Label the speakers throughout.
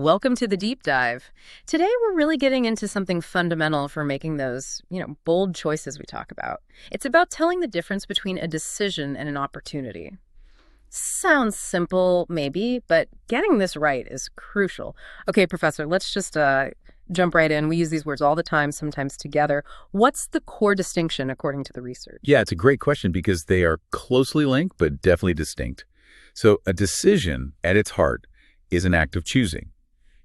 Speaker 1: welcome to the deep dive. Today we're really getting into something fundamental for making those, bold choices we talk about. It's about telling the difference between a decision and an opportunity. Sounds simple, maybe, but getting this right is crucial. Okay, Professor, let's just jump right in. We use these words all the time, sometimes together. What's the core distinction according to the research?
Speaker 2: Yeah, it's a great question because they are closely linked, but definitely distinct. So a decision at its heart is an act of choosing.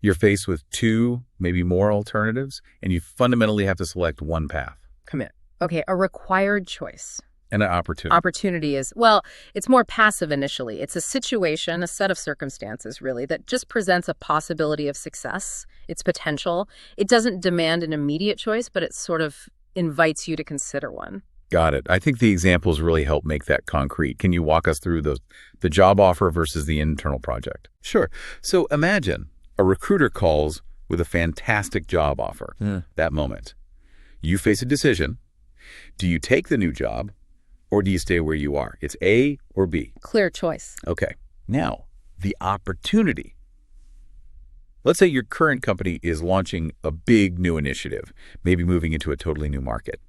Speaker 2: You're faced with two, maybe more alternatives, and you fundamentally have to select one path.
Speaker 1: Commit. Okay, a required choice.
Speaker 2: And an opportunity.
Speaker 1: Opportunity is, well, it's more passive initially. It's a situation, a set of circumstances, really, that just presents a possibility of success, its potential. It doesn't demand an immediate choice, but it sort of invites you to consider one.
Speaker 2: Got it. I think the examples really help make that concrete. Can you walk us through the job offer versus the internal project? Sure. So imagine a recruiter calls with a fantastic job offer. That moment. You face a decision. Do you take the new job or do you stay where you are? It's A or B.
Speaker 1: Clear choice.
Speaker 2: Okay. Now, the opportunity. Let's say your current company is launching a big new initiative, maybe moving into a totally new market.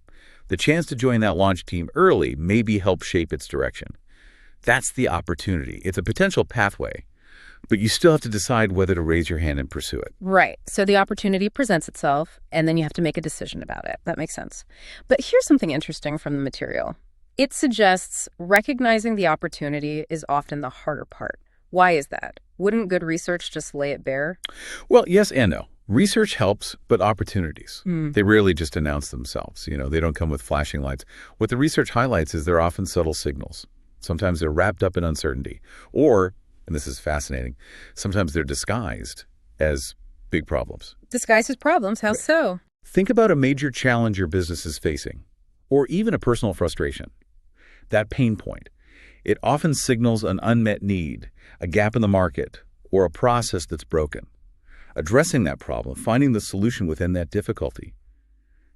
Speaker 2: The chance to join that launch team early maybe help shape its direction. That's the opportunity. It's a potential pathway, but you still have to decide whether to raise your hand and pursue it.
Speaker 1: Right. So the opportunity presents itself, and then you have to make a decision about it. That makes sense. But here's something interesting from the material. It suggests recognizing the opportunity is often the harder part. Why is that? Wouldn't good research just lay it bare?
Speaker 2: Well, yes and no. Research helps, but opportunities, they rarely just announce themselves. They don't come with flashing lights. What the research highlights is they're often subtle signals. Sometimes they're wrapped up in uncertainty. Or, and this is fascinating, sometimes they're disguised as big problems.
Speaker 1: Disguised as problems? How so?
Speaker 2: Think about a major challenge your business is facing, or even a personal frustration. That pain point. It often signals an unmet need, a gap in the market, or a process that's broken. Addressing that problem, finding the solution within that difficulty,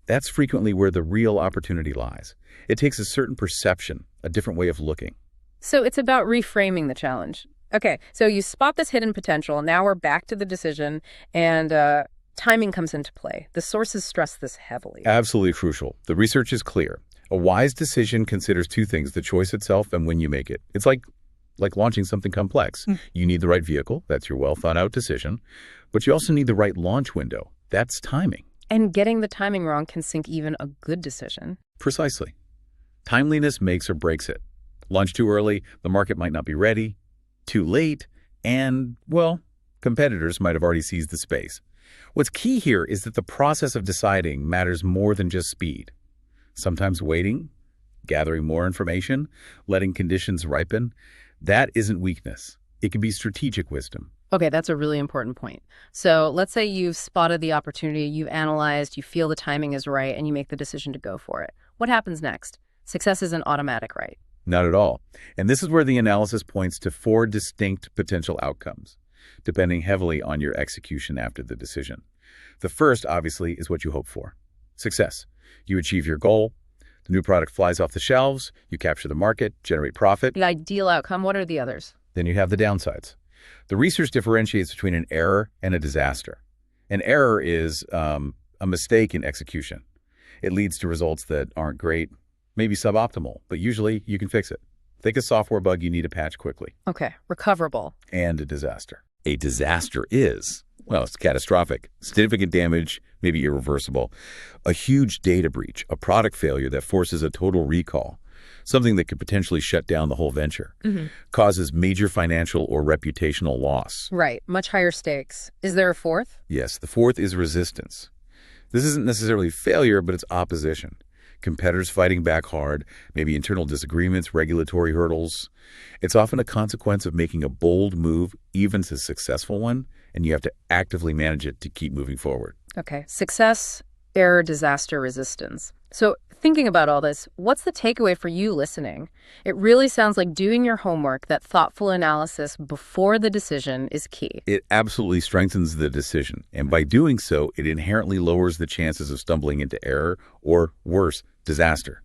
Speaker 2: that's frequently where the real opportunity lies. It takes a certain perception, a different way of looking.
Speaker 1: So it's about reframing the challenge. Okay, so you spot this hidden potential. Now we're back to the decision, and timing comes into play. The sources stress this heavily.
Speaker 2: Absolutely crucial. The research is clear. A wise decision considers two things, the choice itself and when you make it. It's like launching something complex. You need the right vehicle. That's your well-thought-out decision. But you also need the right launch window. That's timing.
Speaker 1: And getting the timing wrong can sink even a good decision.
Speaker 2: Precisely. Timeliness makes or breaks it. Launch too early, the market might not be ready. Too late, and, well, competitors might have already seized the space. What's key here is that the process of deciding matters more than just speed. Sometimes waiting, gathering more information, letting conditions ripen, that isn't weakness. It can be strategic wisdom.
Speaker 1: Okay, that's a really important point. So let's say you've spotted the opportunity, you've analyzed, you feel the timing is right, and you make the decision to go for it. What happens next? Success isn't automatic, right?
Speaker 2: Not at all. And this is where the analysis points to 4 distinct potential outcomes, depending heavily on your execution after the decision. The first, obviously, is what you hope for. Success. You achieve your goal. The new product flies off the shelves. You capture the market, generate profit.
Speaker 1: The ideal outcome. What are the others?
Speaker 2: Then you have the downsides. The research differentiates between an error and a disaster. An error is a mistake in execution. It leads to results that aren't great, maybe suboptimal, but usually you can fix it. Think a software bug you need to patch quickly.
Speaker 1: Okay, recoverable.
Speaker 2: And a disaster. A disaster is, well, it's catastrophic, significant damage, maybe irreversible, a huge data breach, a product failure that forces a total recall, something that could potentially shut down the whole venture, causes major financial or reputational loss.
Speaker 1: Right, much higher stakes. Is there a fourth?
Speaker 2: Yes, the fourth is resistance. This isn't necessarily failure, but it's opposition. Competitors fighting back hard, maybe internal disagreements, regulatory hurdles. It's often a consequence of making a bold move, even a successful one, and you have to actively manage it to keep moving forward.
Speaker 1: Okay, success, error, disaster, resistance. So thinking about all this, what's the takeaway for you listening? It really sounds like doing your homework, that thoughtful analysis before the decision is key.
Speaker 2: It absolutely strengthens the decision. And by doing so, it inherently lowers the chances of stumbling into error or, worse, disaster.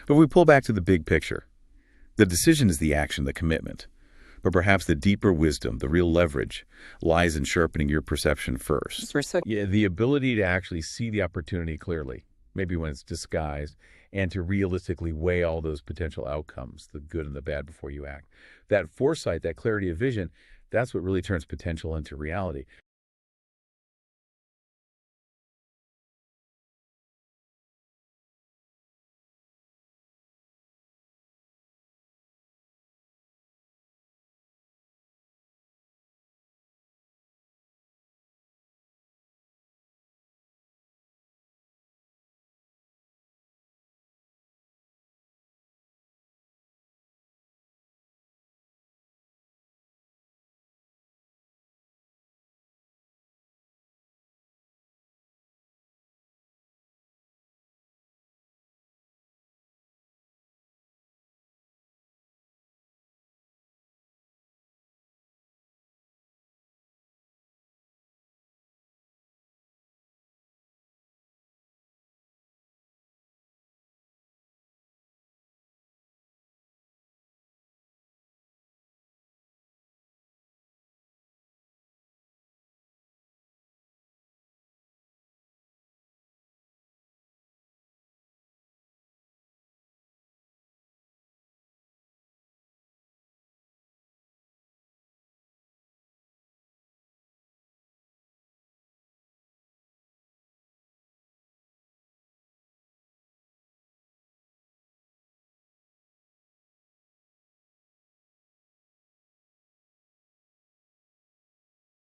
Speaker 2: But if we pull back to the big picture, the decision is the action, the commitment. But perhaps the deeper wisdom, the real leverage, lies in sharpening your perception first.
Speaker 3: Yeah, the ability to actually see the opportunity clearly, maybe when it's disguised, and to realistically weigh all those potential outcomes, the good and the bad, before you act. That foresight, that clarity of vision, that's what really turns potential into reality.